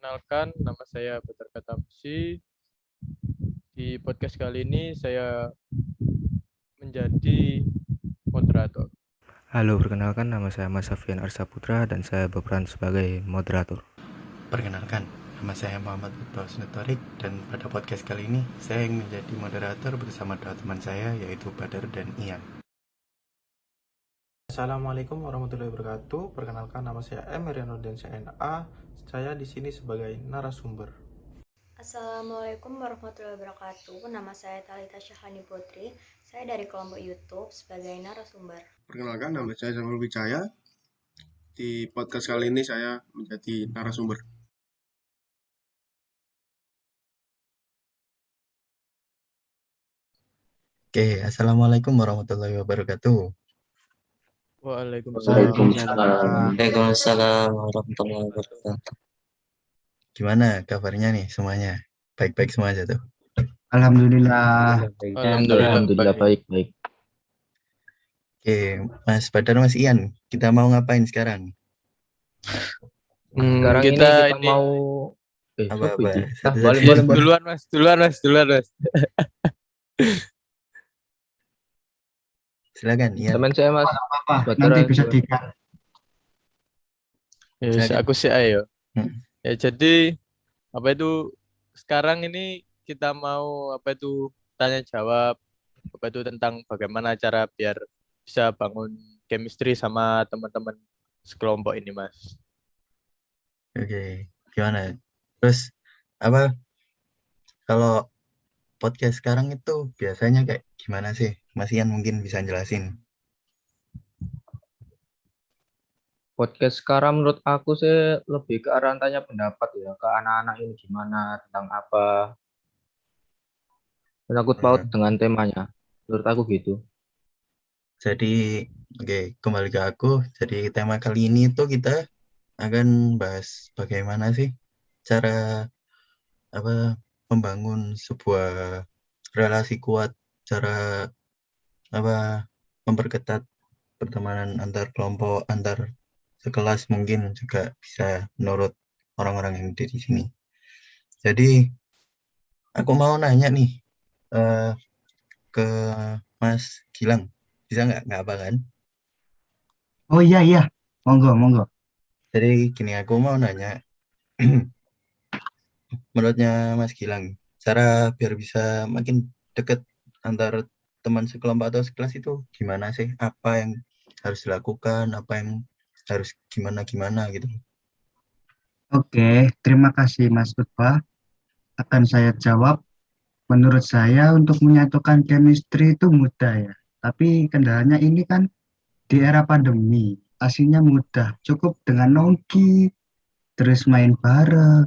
Perkenalkan, nama saya Batar Katamsi. Di podcast kali ini saya menjadi moderator. Halo, perkenalkan nama saya Mas Safian Arsaputra dan saya berperan sebagai moderator. Perkenalkan, nama saya Muhammad Iqbal Sunutorik dan pada podcast kali ini saya yang menjadi moderator bersama dua teman saya yaitu Badar dan Ian. Assalamualaikum warahmatullahi wabarakatuh. Perkenalkan, nama saya M. Rianuddin CNA. Saya di sini sebagai narasumber. Assalamualaikum warahmatullahi wabarakatuh. Nama saya Thalita Syahani Putri. Saya dari kelompok YouTube sebagai narasumber. Perkenalkan, nama saya Jamal Wijaya. Di podcast kali ini saya menjadi narasumber. Oke, Assalamualaikum warahmatullahi wabarakatuh. Waalaikumsalam. Waalaikumsalam warahmatullahi wabarakatuh. Gimana kabarnya nih semuanya? Baik-baik semua aja tuh? Alhamdulillah baik. Oke, Mas Badar, Mas Ian, kita mau ngapain sekarang? Sekarang kita ini mau Apa-apa? boleh. Duluan mas. Silakan, Ian. Teman saya Mas. Nanti bisa dikat. Yes, aku sih ayo. Hmm. Ya jadi sekarang ini kita mau tanya jawab tentang bagaimana cara biar bisa bangun chemistry sama teman-teman sekelompok ini mas. Oke, gimana? Terus kalau podcast sekarang itu biasanya kayak gimana sih? Mas Ian mungkin bisa jelasin. Podcast sekarang menurut aku sih lebih ke arah tanya pendapat ya ke anak-anak ini gimana tentang apa. Menyangkut paut dengan temanya. Menurut aku gitu. Jadi, oke, kembali ke aku. Jadi tema kali ini tuh kita akan bahas bagaimana sih cara membangun sebuah relasi kuat, cara memperketat pertemanan antar kelompok, antar sekelas mungkin juga bisa menurut orang-orang yang ada di sini. Jadi aku mau nanya nih ke Mas Gilang, bisa nggak apa kan? Oh iya, monggo. Jadi gini, aku mau nanya, menurutnya Mas Gilang, cara biar bisa makin deket antar teman sekelompok atau sekelas itu gimana sih? Apa yang harus dilakukan? Apa yang harus gimana gitu? Oke, terima kasih Mas Lutfa. Akan saya jawab. Menurut saya untuk menyatukan chemistry itu mudah ya. Tapi kendalanya ini kan di era pandemi. Aslinya mudah. Cukup dengan nongki, terus main bareng,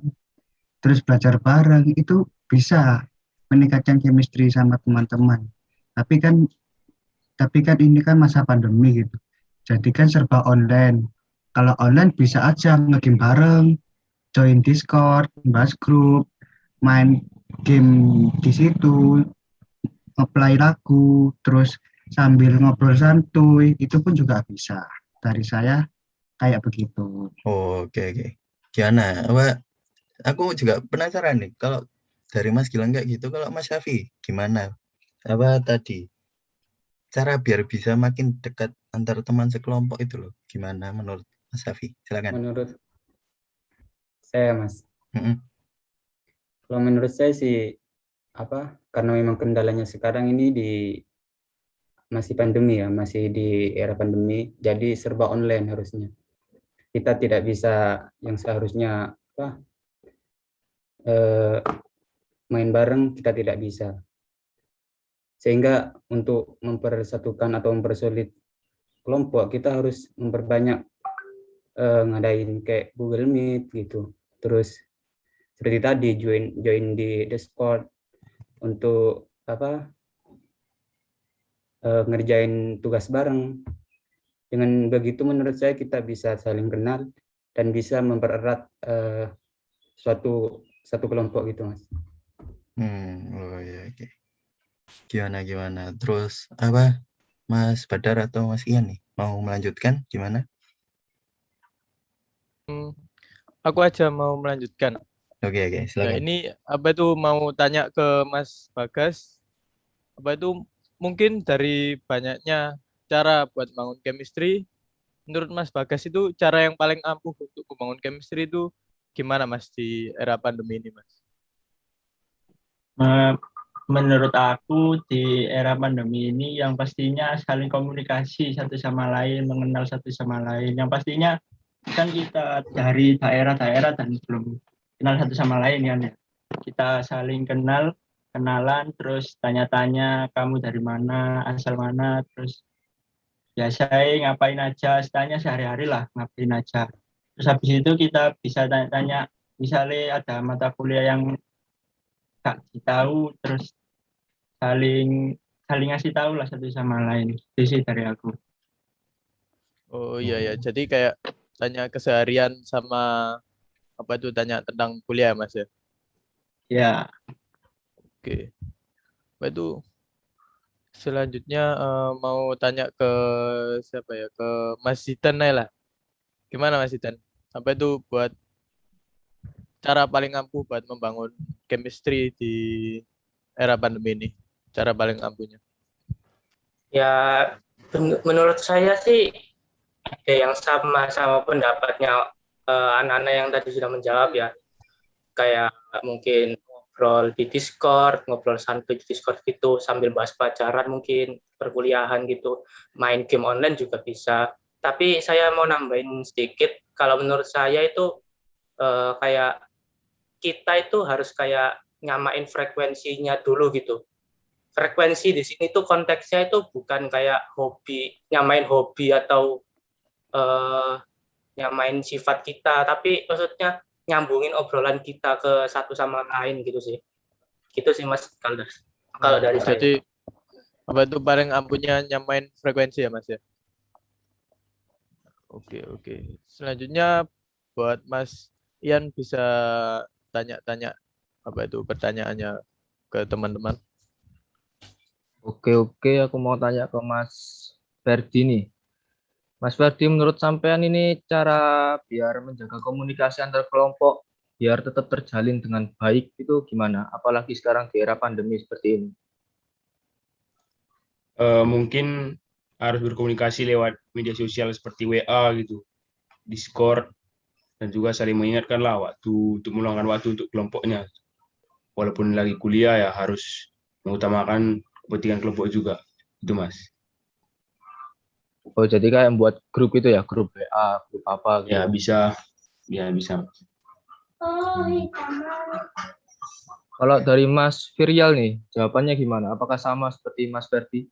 terus belajar bareng. Itu bisa meningkatkan chemistry sama teman-teman. Tapi kan ini kan masa pandemi gitu. Jadi kan serba online. Kalau online bisa aja nge-game bareng, join Discord, bahas grup, main game di situ, ngeplay lagu, terus sambil ngobrol santuy, itu pun juga bisa. Dari saya kayak begitu. Oke. Gimana? Aku juga penasaran nih, kalau dari Mas Gilang kayak gitu, kalau Mas Syafi gimana? Tadi cara biar bisa makin dekat antar teman sekelompok itu loh, gimana menurut Mas Syafi? Silakan. Menurut saya Mas, Mm-mm. kalau menurut saya sih karena memang kendalanya sekarang ini masih pandemi ya, masih di era pandemi, jadi serba online harusnya. Kita tidak bisa yang seharusnya main bareng, kita tidak bisa. Sehingga untuk mempersatukan atau mempersulit kelompok, kita harus memperbanyak ngadain kayak Google Meet gitu. Terus seperti tadi join di Discord untuk ngerjain tugas bareng. Dengan begitu menurut saya kita bisa saling kenal dan bisa mempererat satu kelompok gitu Mas. Oh ya, oke. Gimana? Terus Mas Badar atau Mas Ian nih mau melanjutkan gimana? aku aja mau melanjutkan. Oke, Nah, silakan. ini apa itu mau tanya ke Mas Bagas, apa itu mungkin dari banyaknya cara buat bangun chemistry, menurut Mas Bagas itu cara yang paling ampuh untuk membangun chemistry itu gimana Mas di era pandemi ini Mas? Eh, Menurut aku di era pandemi ini yang pastinya saling komunikasi satu sama lain, mengenal satu sama lain. Yang pastinya kan kita dari daerah-daerah dan belum kenal satu sama lain kan ya. Kita saling kenalan, terus tanya-tanya kamu dari mana, asal mana, terus ya saya ngapain aja, tanya sehari-hari lah ngapain aja. Terus habis itu kita bisa tanya-tanya, misalnya ada mata kuliah yang gak tahu, terus saling saling ngasih tahu lah satu sama lain. Itu sih dari aku. Oh iya ya, jadi kayak tanya keseharian sama apa itu tanya tentang kuliah Mas ya? Ya, Oke. Apa itu selanjutnya mau tanya ke siapa ya? Ke Mas Zidan aja lah. Gimana Mas Zidan? Apa itu buat cara paling ampuh buat membangun chemistry di era pandemi ini? Cara paling ampuhnya. Ya, menurut saya sih ada yang sama pendapatnya anak-anak yang tadi sudah menjawab ya. Kayak mungkin ngobrol di Discord, ngobrol santai di Discord gitu, sambil bahas pelajaran mungkin, perkuliahan gitu. Main game online juga bisa. Tapi saya mau nambahin sedikit, kalau menurut saya itu kayak kita itu harus kayak nyamain frekuensinya dulu gitu. Frekuensi di sini tuh konteksnya itu bukan kayak hobi, nyamain hobi atau nyamain sifat kita, tapi maksudnya nyambungin obrolan kita ke satu sama lain gitu sih. Gitu sih Mas kalau dari saya. Jadi apa itu paling ampuhnya nyamain frekuensi ya Mas ya? Oke. Selanjutnya buat Mas Ian bisa tanya-tanya apa itu pertanyaannya ke teman-teman. Oke, aku mau tanya ke Mas Ferdi nih. Mas Ferdi, menurut sampean ini cara biar menjaga komunikasi antar kelompok biar tetap terjalin dengan baik itu gimana? Apalagi sekarang di era pandemi seperti ini. Mungkin harus berkomunikasi lewat media sosial seperti WA gitu, Discord, dan juga saling mengingatkan lah untuk meluangkan waktu untuk kelompoknya. Walaupun lagi kuliah ya harus mengutamakan kepentingan kelompok juga. Itu Mas. Oh, jadi kayak buat grup itu ya, grup WA, grup apa gitu. Ya bisa. Kalau dari Mas Virial nih, jawabannya gimana? Apakah sama seperti Mas Ferdi?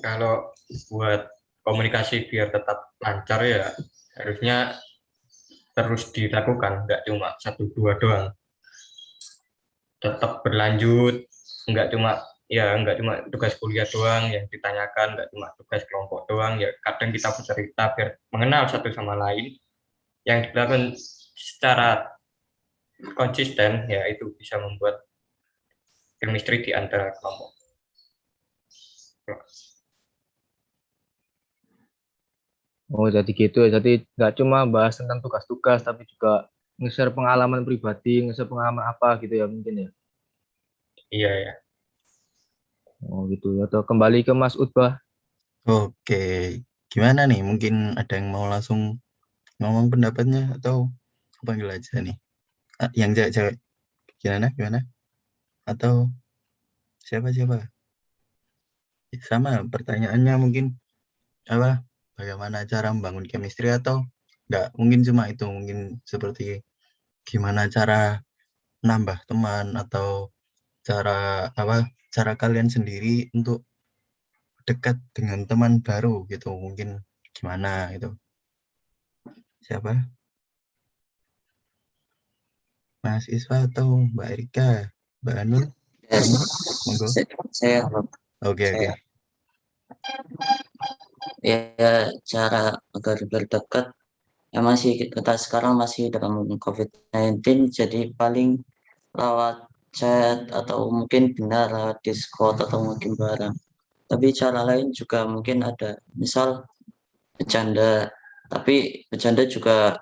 Kalau buat komunikasi biar tetap lancar ya harusnya terus dilakukan, nggak cuma 1-2 doang. Tetap berlanjut, nggak cuma tugas kuliah doang yang ditanyakan, nggak cuma tugas kelompok doang, ya kadang kita bercerita biar mengenal satu sama lain. Yang dilakukan secara konsisten, ya itu bisa membuat chemistry di antara kelompok. Oh, jadi gitu ya. Jadi nggak cuma bahas tentang tugas-tugas, tapi juga nge-share pengalaman pribadi, nge-share pengalaman apa gitu ya mungkin ya. Iya ya. Oh gitu ya. Atau kembali ke Mas Utbah. Oke, gimana nih? Mungkin ada yang mau langsung ngomong pendapatnya atau panggil aja nih? Yang cewek-cewek, gimana? Atau siapa? Sama pertanyaannya mungkin apa? Bagaimana cara membangun chemistry atau enggak? Mungkin cuma itu, mungkin seperti gimana cara nambah teman atau cara kalian sendiri untuk dekat dengan teman baru gitu, mungkin gimana gitu. Siapa? Mas Iswa atau Mbak Erika? Mbak Anur? Monggo. Saya. Oke. Ya, cara agar berdekat ya kita sekarang masih dalam COVID-19, jadi paling lewat chat atau mungkin benar lewat Discord atau mungkin bareng. Tapi cara lain juga mungkin ada, misal bercanda, tapi bercanda juga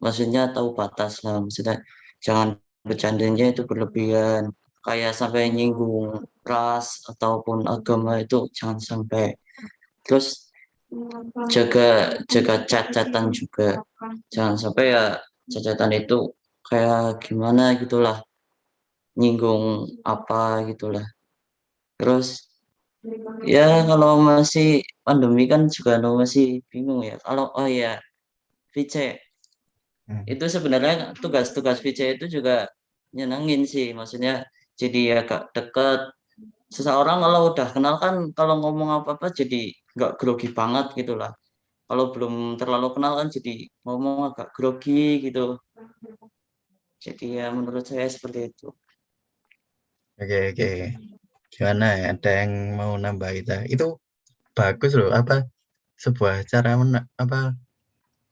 maksudnya tahu batas lah, maksudnya jangan bercandanya itu berlebihan, kayak sampai nyinggung ras ataupun agama itu jangan sampai. Terus jaga jaga cacatan juga, jangan sampai ya cacatan itu kayak gimana gitulah, nyinggung apa gitulah. Terus ya kalau masih pandemi kan juga masih bingung ya. Kalau oh ya VC itu sebenarnya tugas-tugas VC itu juga nyenengin sih, maksudnya jadi agak dekat. Seseorang kalau udah kenal kan kalau ngomong apa-apa jadi nggak grogi banget gitu lah. Kalau belum terlalu kenal kan jadi ngomong agak grogi gitu. Jadi ya menurut saya seperti itu. Oke. Gimana ya? Ada yang mau nambah itu bagus loh. Apa sebuah cara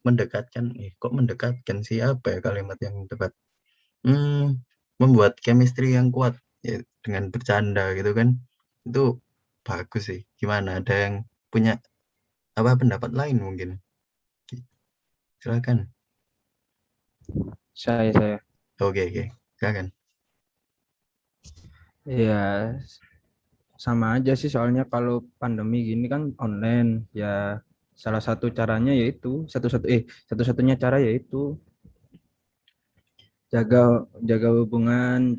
mendekatkan? Kok mendekatkan sih, apa ya kalimat yang tepat? Membuat chemistry yang kuat ya, dengan bercanda gitu kan? Itu bagus sih. Gimana? Ada yang punya pendapat lain mungkin? Silakan. Saya. Oke. Silakan. Ya, sama aja sih, soalnya kalau pandemi gini kan online ya, salah satu caranya yaitu satu-satunya cara yaitu jaga hubungan,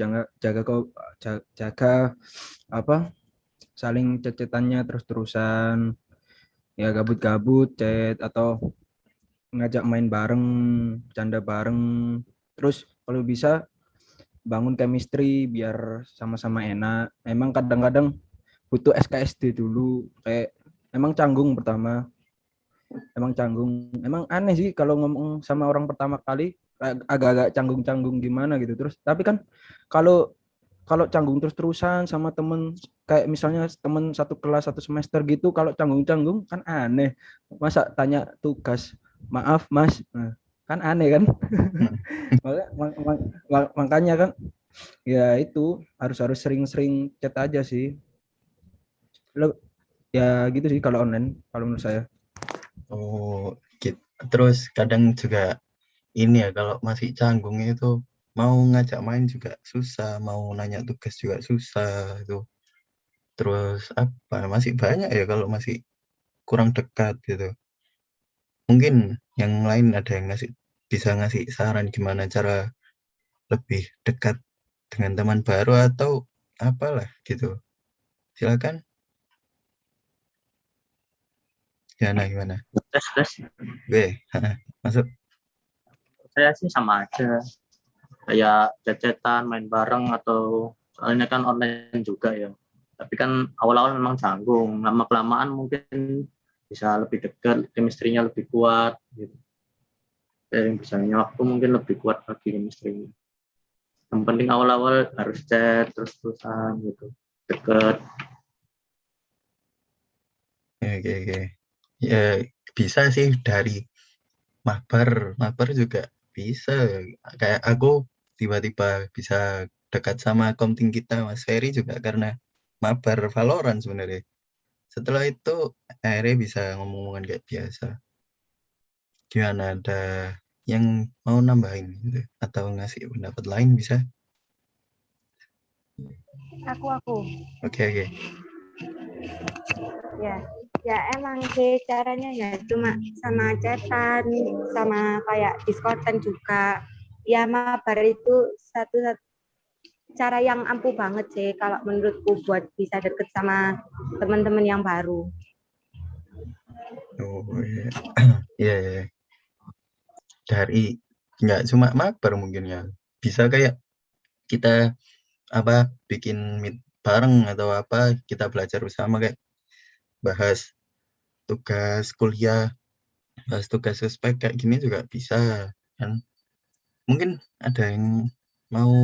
jaga apa, saling cecetannya terus-terusan, ya gabut-gabut chat atau ngajak main bareng, bercanda bareng, terus kalau bisa bangun chemistry biar sama-sama enak. Emang kadang-kadang butuh SKSD dulu, kayak emang canggung pertama, emang aneh sih kalau ngomong sama orang pertama kali, agak-agak canggung-canggung gimana gitu. Terus tapi kan kalau canggung terus-terusan sama temen, kayak misalnya temen satu kelas satu semester gitu, kalau canggung-canggung kan aneh. Masa tanya tugas, maaf mas, nah, kan aneh kan. Makanya kan ya itu harus sering-sering chat aja sih. Ya gitu sih kalau online, kalau menurut saya. Oh, gitu. Terus kadang juga ini ya, kalau masih canggung itu mau ngajak main juga susah, mau nanya tugas juga susah itu. Terus masih banyak ya kalau masih kurang dekat gitu. Mungkin yang lain ada yang bisa ngasih saran gimana cara lebih dekat dengan teman baru atau apalah gitu. Silakan. Gimana? Tes. Masuk. Saya sih sama aja. Kayak cecetan, main bareng, atau soalnya kan online juga ya. Tapi kan awal-awal memang canggung. Lama-kelamaan mungkin bisa lebih dekat, chemistry-nya lebih kuat gitu. Seiring berjalannya waktu mungkin lebih kuat lagi chemistry-nya. Yang penting awal-awal harus chat terus-terusan gitu, deket. Oke. Ya bisa sih dari mabar juga bisa. Kayak aku tiba-tiba bisa dekat sama komting kita Mas Ferry juga karena mabar Valorant sebenarnya. Setelah itu akhirnya bisa ngomong-ngomongan kayak biasa. Gimana, ada yang mau nambahin gitu atau ngasih pendapat lain bisa? Aku. Oke. Ya emang sih caranya ya cuma sama chatan, sama kayak Discordan juga. Ya mabar itu satu cara yang ampuh banget sih kalau menurutku buat bisa deket sama teman-teman yang baru. Oh iya. Iya. Dari nggak cuma mabar mungkin ya. Bisa kayak kita bikin meet bareng atau kita belajar bersama, kayak bahas tugas kuliah, bahas tugas suspek kayak gini juga bisa kan. Mungkin ada yang mau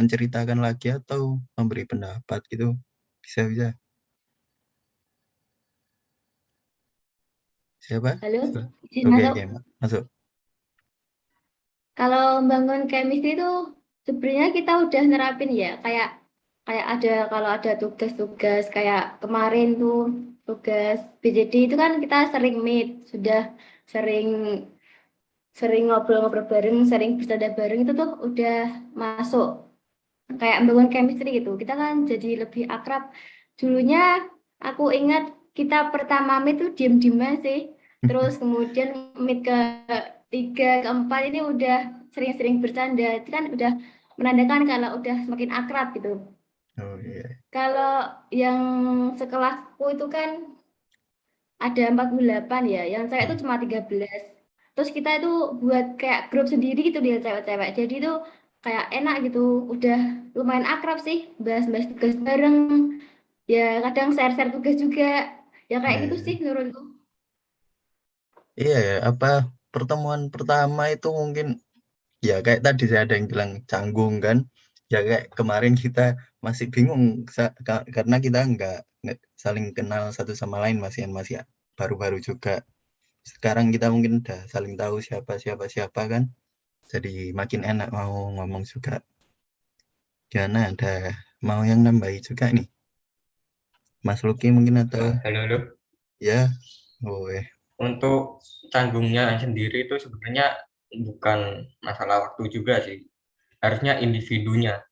menceritakan lagi atau memberi pendapat gitu, bisa. Siapa? Halo, Oke, masuk. Kalau membangun chemistry itu sebenarnya kita udah nerapin ya, kayak ada, kalau ada tugas-tugas kayak kemarin tuh tugas BJD itu kan kita sering meet, sudah sering sering ngobrol-ngobrol bareng, sering bercanda bareng itu tuh udah masuk kayak membangun chemistry gitu. Kita kan jadi lebih akrab. Dulunya aku ingat kita pertama meet tuh diem-dieman sih. Terus kemudian meet ketiga, keempat ini udah sering-sering bercanda. Itu kan udah menandakan kalau udah semakin akrab gitu. Oh iya. Kalau yang sekelasku itu kan ada 48 ya, yang cewek itu cuma 13. Terus kita itu buat kayak grup sendiri gitu dia cewek-cewek. Jadi itu kayak enak gitu, udah lumayan akrab sih, bahas-bahas tugas bareng. Ya kadang share-share tugas juga. Ya kayak gitu sih menurutku. Iya ya, apa pertemuan pertama itu mungkin ya kayak tadi saya ada yang bilang canggung kan. Ya kayak kemarin kita masih bingung karena kita nggak saling kenal satu sama lain masih baru-baru juga. Sekarang kita mungkin udah saling tahu siapa kan. Jadi makin enak mau ngomong juga. Gimana ada mau yang nambahi juga nih? Mas Luki mungkin atau Halo. ya, boleh. Untuk canggungnya sendiri itu sebenarnya bukan masalah waktu juga sih. Harusnya individunya.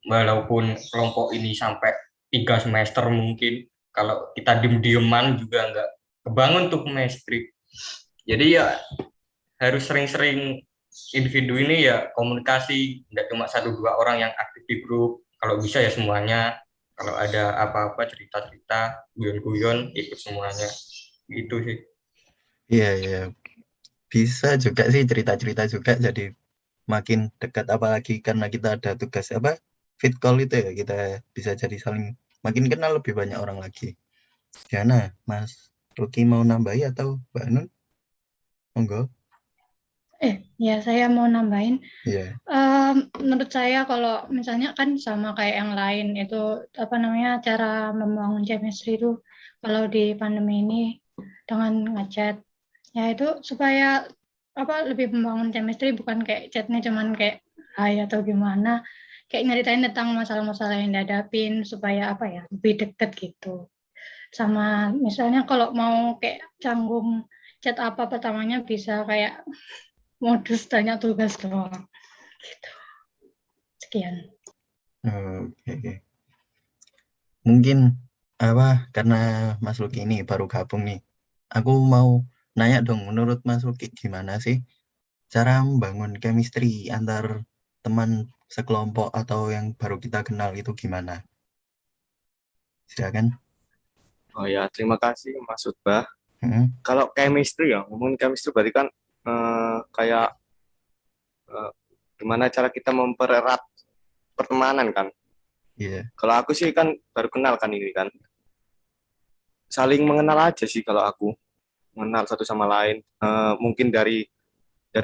Walaupun kelompok ini sampai 3 semester mungkin, kalau kita diem-dieman juga nggak kebangun tuh chemistry. Jadi ya harus sering-sering individu ini ya komunikasi, nggak cuma 1-2 orang yang aktif di grup. Kalau bisa ya semuanya. Kalau ada apa-apa cerita-cerita, guyon-guyon, ikut semuanya. Gitu sih. Iya. Bisa juga sih cerita-cerita juga jadi makin dekat apalagi karena kita ada tugas fit call itu ya kita bisa jadi saling makin kenal lebih banyak orang lagi. Gimana Mas Ruki mau nambahi atau Mbak Nun? Monggo. Ya saya mau nambahin. Iya. Menurut saya kalau misalnya kan sama kayak yang lain itu cara membangun chemistry itu kalau di pandemi ini dengan ngechat ya itu supaya lebih membangun chemistry bukan kayak chatnya cuman kayak hai atau gimana kayak nyeritain tentang masalah-masalah yang dihadapin supaya lebih deket gitu. Sama misalnya kalau mau kayak canggung chat apa pertamanya bisa kayak modus tanya tugas doang gitu. Sekian. Oke. Mungkin karena Mas Luki ini baru gabung nih. Aku mau nanya dong, menurut Mas Luki gimana sih cara membangun chemistry antar teman sekelompok atau yang baru kita kenal itu gimana? Silakan. Oh ya, terima kasih Mas Utbah. Kalau chemistry ya, ngomongin chemistry berarti kan kayak gimana cara kita mempererat pertemanan kan. Iya. Kalau aku sih kan baru kenal kan ini kan. Saling mengenal aja sih kalau aku. Mengenal satu sama lain. Mungkin dari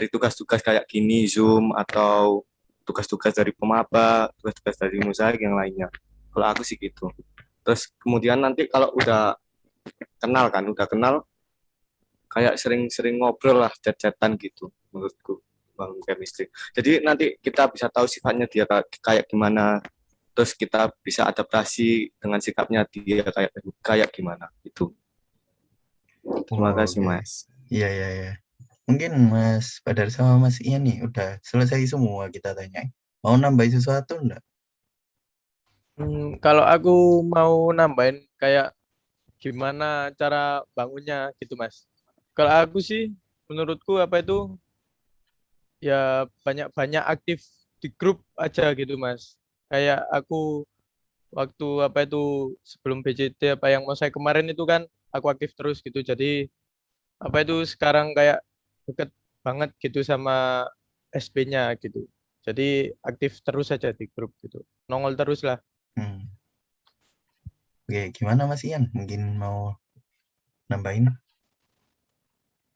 tugas-tugas kayak gini, Zoom, atau tugas-tugas dari pemaba, tugas-tugas dari musaik yang lainnya. Kalau aku sih gitu. Terus kemudian nanti kalau udah kenal kayak sering-sering ngobrol lah, chat-chatan gitu menurutku bang chemistry. Jadi nanti kita bisa tahu sifatnya dia kayak gimana, terus kita bisa adaptasi dengan sikapnya dia kayak gimana gitu. Terima kasih Mas. Iya. Mungkin Mas Badar sama Mas Ian nih udah selesai semua kita tanya. Mau nambahin sesuatu enggak? Kalau aku mau nambahin kayak gimana cara bangunnya gitu Mas. Kalau aku sih menurutku ya banyak-banyak aktif di grup aja gitu Mas. Kayak aku waktu sebelum BCT yang mau saya kemarin itu kan aku aktif terus gitu. Jadi sekarang kayak deket banget gitu sama SB-nya gitu. Jadi aktif terus aja di grup gitu. Nongol terus lah. Oke, gimana Mas Ian? Mungkin mau nambahin?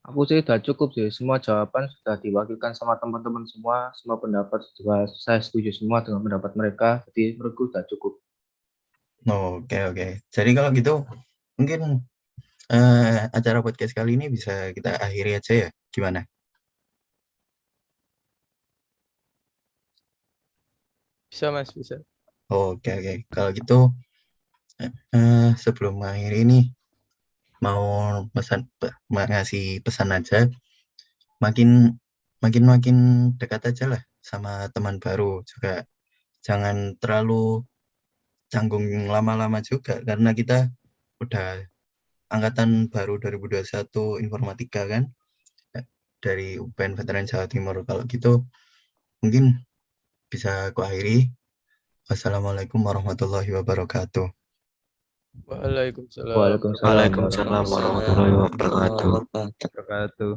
Aku sih udah cukup sih. Semua jawaban sudah diwakilkan sama teman-teman semua. Semua pendapat juga saya setuju semua dengan pendapat mereka. Jadi menurutku udah cukup. Oke. Jadi kalau gitu mungkin acara podcast kali ini bisa kita akhiri aja ya. Gimana? Bisa Mas, bisa. Oke. Kalau gitu sebelum mengakhiri ini mau ngasih pesan aja. Makin makin dekat aja lah sama teman baru juga. Jangan terlalu canggung lama-lama juga karena kita udah angkatan baru 2021 informatika kan dari UPN Veteran Jawa Timur. Kalau gitu mungkin bisa aku akhiri. Wassalamualaikum warahmatullahi wabarakatuh. Waalaikumsalam. Waalaikumsalam Waalaikumsalam warahmatullahi wabarakatuh. wabarakatuh.